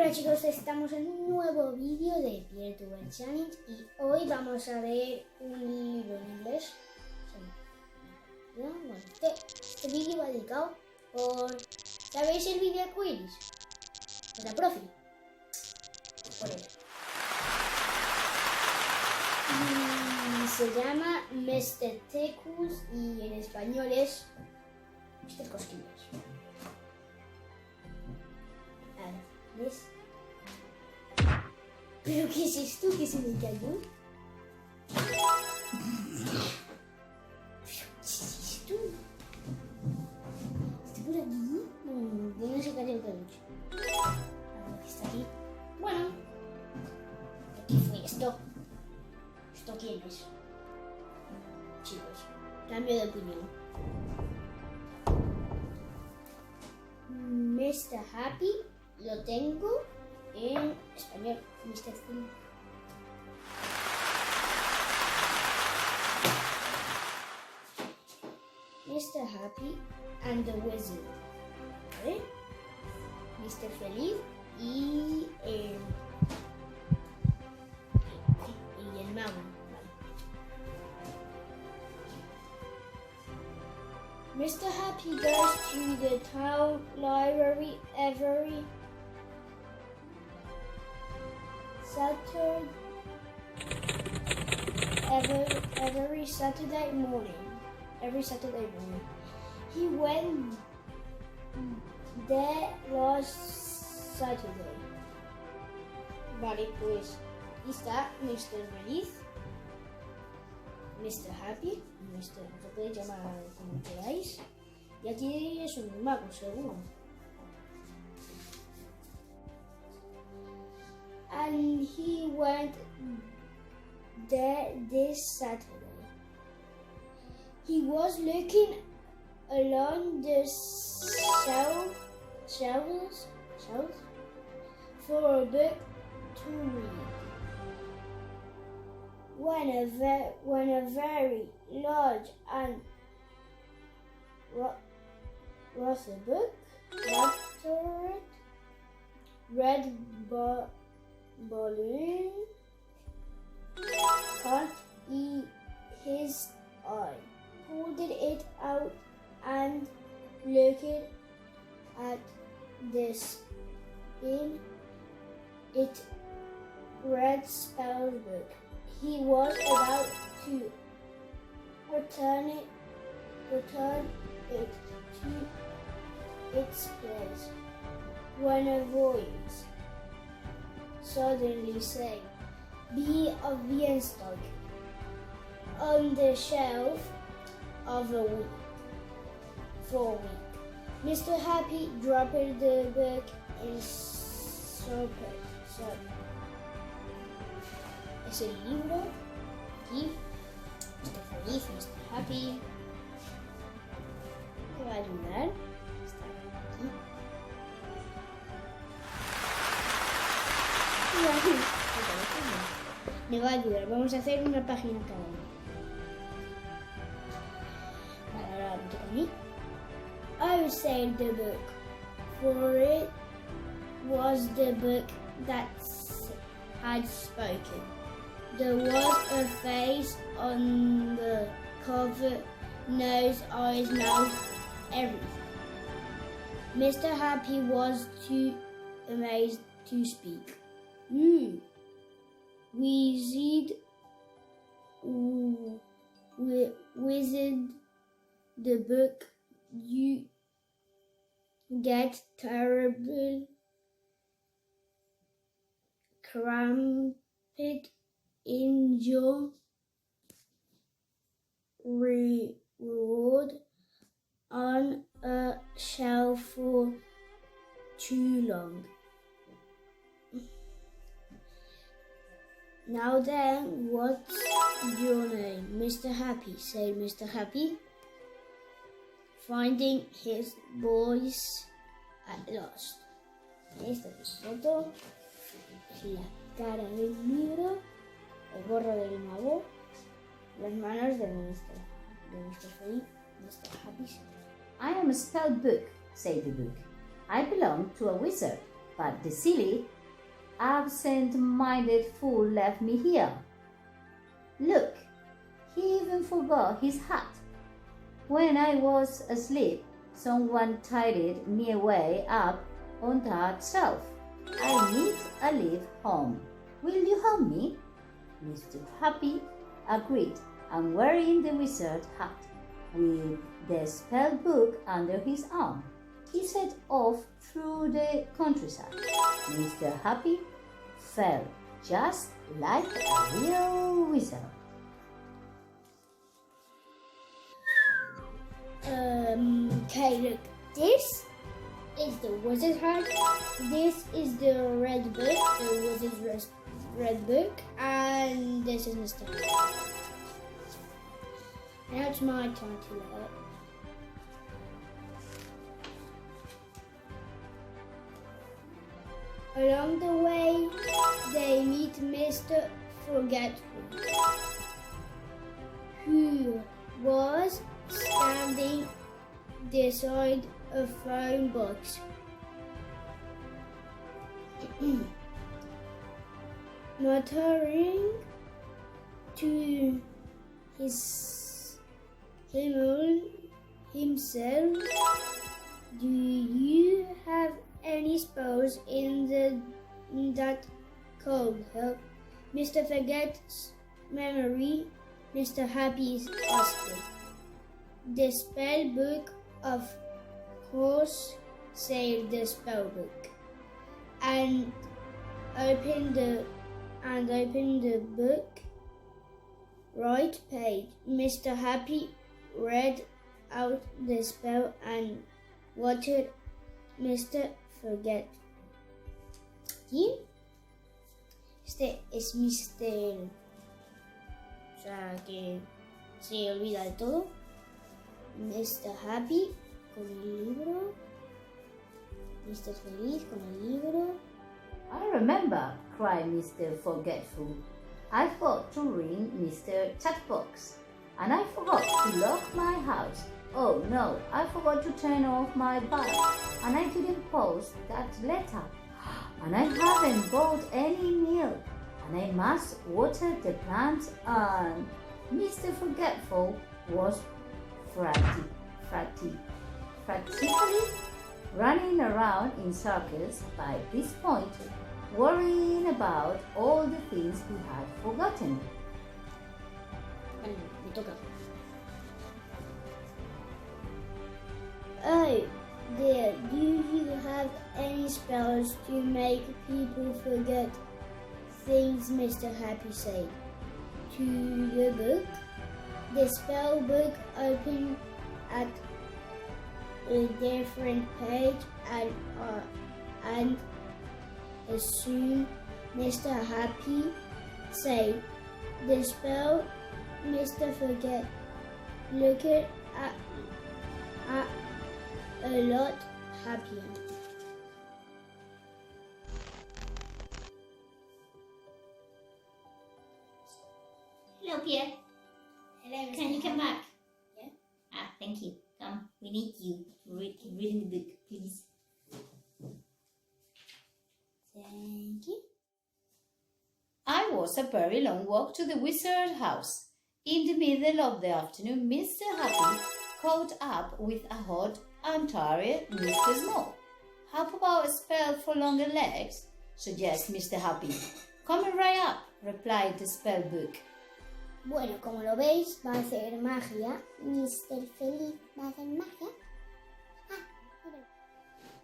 Hola chicos, estamos en un nuevo vídeo de Virtual Challenge y hoy vamos a ver un libro en inglés. Bueno, este vídeo va dedicado por... ¿Sabéis el vídeo de quiz? Pues la profe. Por él. Y se llama Mr.happy y en español es Mr. Cosquillas. ¿Ves? ¿Pero qué es esto que se me cayó? ¿Pero qué es esto? ¿Está por aquí? ¿De dónde se cayó el peluche? A ver, ¿qué está aquí? Bueno. ¿Qué fue esto? ¿Esto quién es? Chicos, cambio de opinión. Mr.happy lo tengo en español. Mr.happy and the Wizard. ¿Vale? Mr. Feliz y el mago. Mr. Happy goes to the town library every Saturday morning. He went there last Saturday. Vale, pues aquí está Mr. Feliz, Mr. Happy, se puede llamar como queráis. Y aquí es un mago, seguro. And he went there this Saturday. He was looking along the shelves for a book to read. When a very large and red balloon caught his eye. Pulled it out and looked at the spin it read spell book. He was about to return it to its place when a voice suddenly said, "Be obedient on the shelf of a week." For a week. Mr. Happy dropped the book and sobbed. Es el libro aquí. Mr. Feliz, Mr. Happy. Me va a ayudar. Está aquí. Me va a ayudar. Vamos a hacer una página cada uno. Vale, ahora me toca a mí. I saved the book, for it was the book that had spoken. There was a face on the cover, nose, eyes, mouth, everything. Mr. Happy was too amazed to speak. Wizard the book, you get terrible cramped in your reward on a shelf for too long. Now then, what's your name? Mr. Happy, said Mr. Happy, finding his voice at last. Esta es foto, es la cara del libro, el gorro del mago, las manos de Mr. Feliz, Mr. Happy. I am a spell book, said the book. I belong to a wizard, but the silly absent-minded fool left me here. Look, he even forgot his hat. When I was asleep, someone tidied me away up on that shelf. I need a lift home. Will you help me? Mr. Happy agreed, and wearing the wizard hat with the spell book under his arm, he set off through the countryside. Mr. Happy felt just like a real wizard. Okay, look, this is the wizard hat. This is the red book, the wizard's red book, and this is Mr. Happy. Now it's my turn to learn. Along the way, they meet Mr. Forgetful, who was standing beside a phone box. Muttering to himself, do you have any spells in that could help Mr. Forget's memory? Mr. Happy is asking. The spell book, of course, said the spell book, and opened the book. Right page. Mr. Happy read out the spell and watched Mr. Forget. ¿Quién? Este es Mr. O sea, que se olvida de todo. Mr. Happy con el libro. Mr. Feliz con el libro. I remember, cried Mr. Forgetful. I forgot to ring Mr. Chatbox, and I forgot to lock my house. Oh no, I forgot to turn off my bike, and I didn't post that letter. And I haven't bought any milk, and I must water the plants, and Mr. Forgetful was frantically running around in circles by this point, worrying about all the things he had forgotten. Me toca. Oh dear, do you have any spells to make people forget things? Mr. Happy said to the book. The spell book opened at a different page and as soon Mr. Happy said the spell, Mr. Forget looked at a lot happier. Hello, Pierre. Hello, Can you come back? Yeah. Thank you. Come, we need you to reading the book, please. Thank you. I was a very long walk to the wizard house. In the middle of the afternoon, Mr. Happy caught up with a hot and tired Mr. Small. How about a spell for longer legs? Suggests Mr. Happy. Coming right up, replied the spell book. Bueno, como lo veis, va a hacer magia. Mr. Feliz va a hacer magia.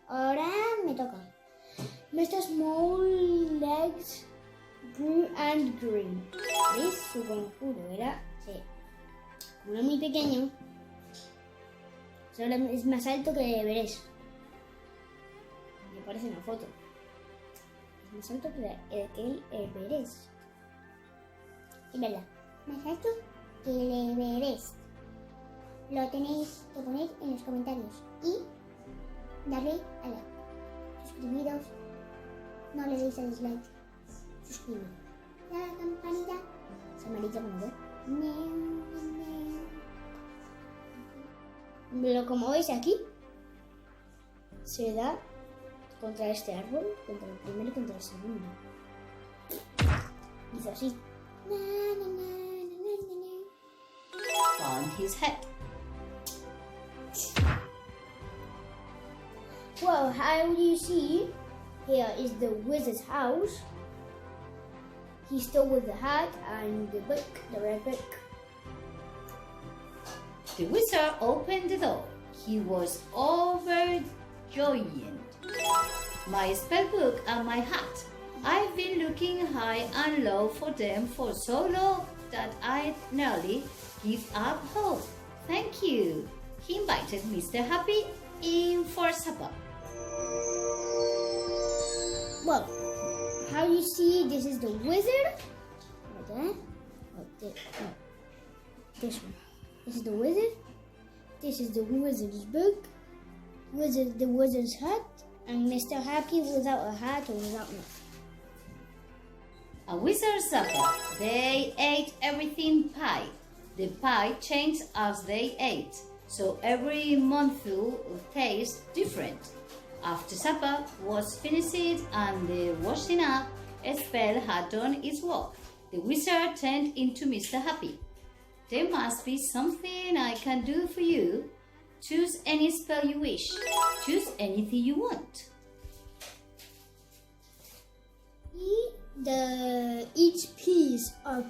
Ahora me toca. Mr. Small legs grew and grew. ¿Veis? Su conjuro era, sí, como era muy pequeño, solo es más alto que Everest. Me parece una foto. Es más alto que el Everest. Es verdad. Más alto que el Everest. Lo tenéis que poner en los comentarios y darle a like. Suscribiros, no le deis a dislike, suscribiros. La campanita es amarilla como ve. Como veis aquí, se da contra este árbol, contra el primero y contra el segundo. Hizo así. On his head. Well, how do you see? Here is the wizard's house. He's still with the hat and the book, the red book. The wizard opened the door. He was overjoyed. My spell book and my hat. I've been looking high and low for them for so long that I nearly give up hope. Thank you. He invited Mr. Happy in for supper. Well, how you see, this is the wizard. Right there. Oh, this one. This is the wizard. This is the wizard's book. The wizard's hat. And Mr. Happy without a hat or without nothing. A wizard's supper. They ate everything pie. The pie changed as they ate, so every mouthful tastes different. After supper was finished and the washing up spell had done its work, the wizard turned into Mr. Happy. There must be something I can do for you. Choose any spell you wish. Choose anything you want. Each piece of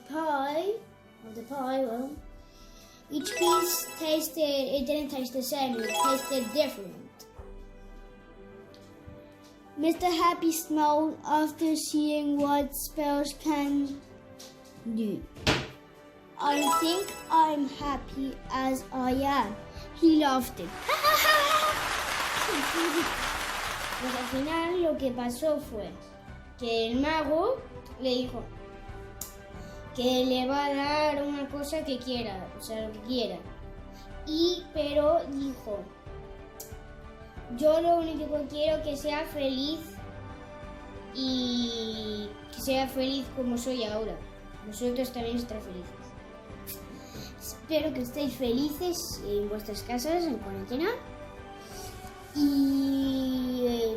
the pie, each piece it didn't taste the same, it tasted different. Mr. Happy smiled after seeing what spells can do. I think I'm happy as I am. He laughed. Pues al final lo que pasó fue que el mago le dijo que le va a dar una cosa que quiera, o sea, lo que quiera. Pero dijo, yo lo único que quiero que sea feliz y que sea feliz como soy ahora. Vosotros también estar felices. Espero que estéis felices en vuestras casas en cuarentena y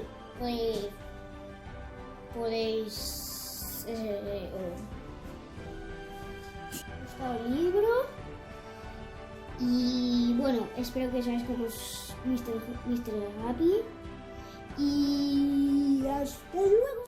podéis buscar el libro y bueno, espero que seáis como Mr. Happy y hasta luego.